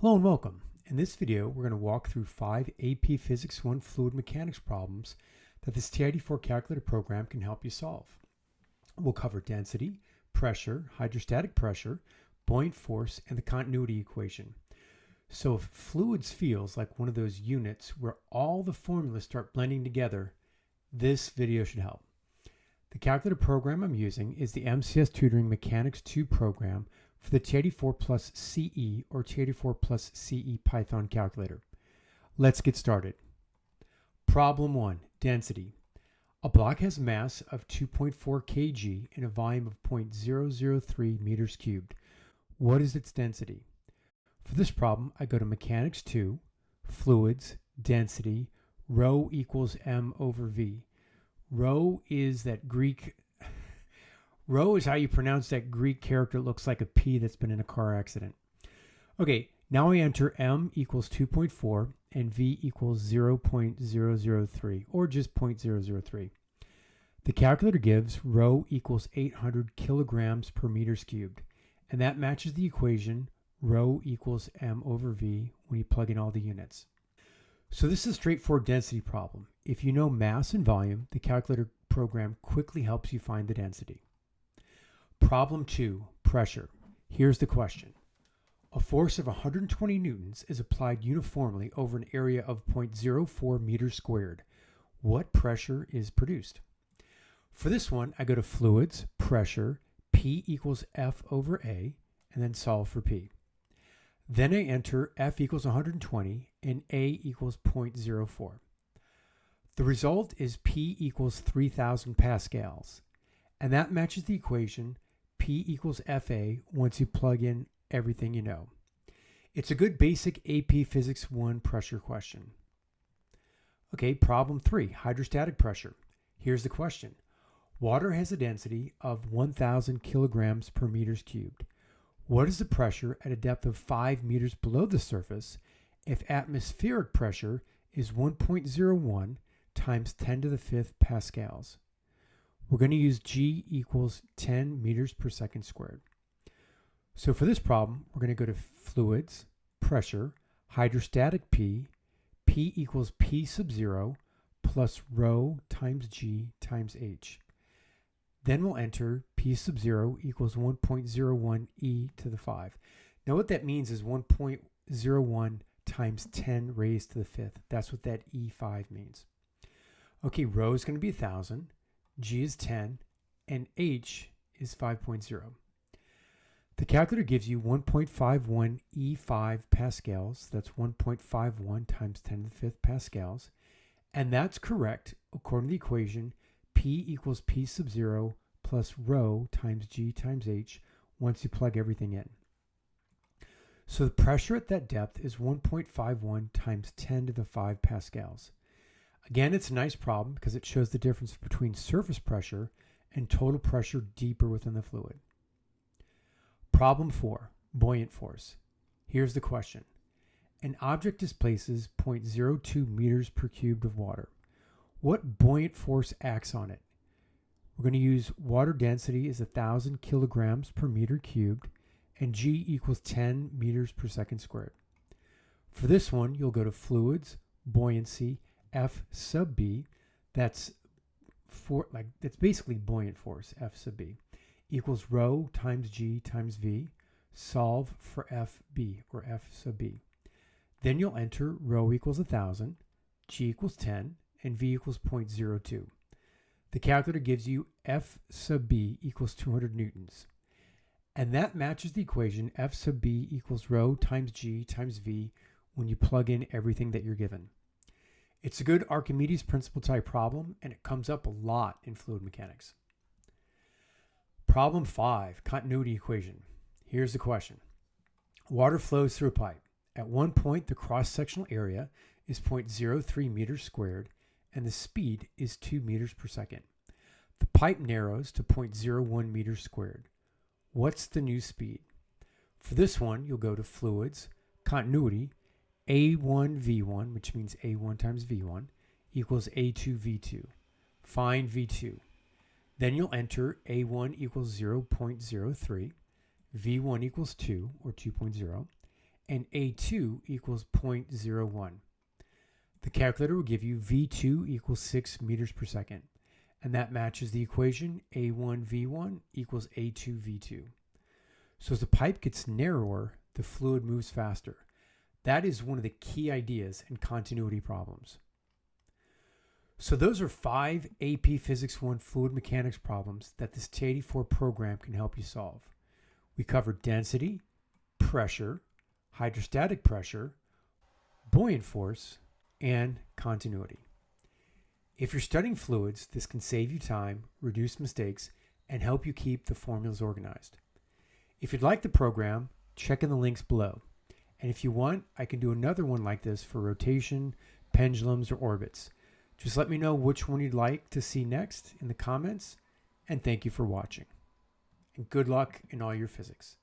Hello and welcome. In this video, we're going to walk through 5 AP Physics 1 fluid mechanics problems that this TI-84 calculator program can help you solve. We'll cover density, pressure, hydrostatic pressure, buoyant force, and the continuity equation. So if fluids feels like one of those units where all the formulas start blending together, this video should help. The calculator program I'm using is the MCS Tutoring Mechanics 2 program for the TI-84 plus CE or TI-84 plus CE Python calculator. Let's get started. Problem 1, density. A block has mass of 2.4 kg and a volume of 0.003 meters cubed. What is its density? For this problem, I go to Mechanics 2, Fluids, Density, rho equals m over v. Rho is that Greek... Rho is how you pronounce that Greek character that looks like a P that's been in a car accident. Okay, now I enter m equals 2.4 and v equals 0.003 or just 0.003. The calculator gives rho equals 800 kilograms per meters cubed, and that matches the equation rho equals m over v when you plug in all the units. So this is a straightforward density problem. If you know mass and volume, the calculator program quickly helps you find the density. Problem 2, pressure. Here's the question. A force of 120 newtons is applied uniformly over an area of 0.04 meters squared. What pressure is produced? For this one, I go to Fluids, Pressure, P equals F over A, and then solve for P. Then I enter F equals 120 and A equals 0.04. The result is P equals 3,000 pascals, and that matches the equation P equals FA once you plug in everything you know. It's a good basic AP Physics 1 pressure question. Okay, problem 3, hydrostatic pressure. Here's the question. Water has a density of 1,000 kilograms per meters cubed. What is the pressure at a depth of 5 meters below the surface if atmospheric pressure is 1.01 times 10 to the 5th pascals? We're going to use G equals 10 meters per second squared. So for this problem, we're going to go to Fluids, Pressure, Hydrostatic P, P equals P sub 0 plus rho times G times H. Then we'll enter P sub 0 equals 1.01 e to the 5. Now what that means is 1.01 times 10 raised to the 5th. That's what that E5 means. Okay, rho is going to be 1,000. G is 10, and H is 5.0. The calculator gives you 1.51 E5 pascals. That's 1.51 times 10 to the 5th pascals. And that's correct according to the equation P equals P sub 0 plus rho times G times H once you plug everything in. So the pressure at that depth is 1.51 times 10 to the 5 pascals. Again, it's a nice problem because it shows the difference between surface pressure and total pressure deeper within the fluid. Problem 4, buoyant force. Here's the question. An object displaces 0.02 meters per cubed of water. What buoyant force acts on it? We're going to use water density is 1,000 kilograms per meter cubed and G equals 10 meters per second squared. For this one, you'll go to Fluids, Buoyancy, F sub B, that's basically buoyant force, F sub B, equals rho times G times V. Solve for FB, or F sub B. Then you'll enter rho equals 1,000, G equals 10, and V equals 0.02. The calculator gives you F sub B equals 200 newtons. And that matches the equation F sub B equals rho times G times V when you plug in everything that you're given. It's a good Archimedes principle type problem, and it comes up a lot in fluid mechanics. Problem 5, continuity equation. Here's the question. Water flows through a pipe. At one point, the cross-sectional area is 0.03 meters squared, and the speed is 2 meters per second. The pipe narrows to 0.01 meters squared. What's the new speed? For this one, you'll go to Fluids, Continuity, A1 V1, which means A1 times V1, equals A2 V2. Find V2. Then you'll enter A1 equals 0.03, V1 equals 2, or 2.0, and A2 equals 0.01. The calculator will give you V2 equals 6 meters per second, and that matches the equation A1V1 equals A2V2. So as the pipe gets narrower, the fluid moves faster. That is one of the key ideas in continuity problems. So those are 5 AP Physics 1 fluid mechanics problems that this TI-84 program can help you solve. We covered density, pressure, hydrostatic pressure, buoyant force, and continuity. If you're studying fluids, this can save you time, reduce mistakes, and help you keep the formulas organized. If you'd like the program, check in the links below. And if you want, I can do another one like this for rotation, pendulums, or orbits. Just let me know which one you'd like to see next in the comments, and thank you for watching. And good luck in all your physics.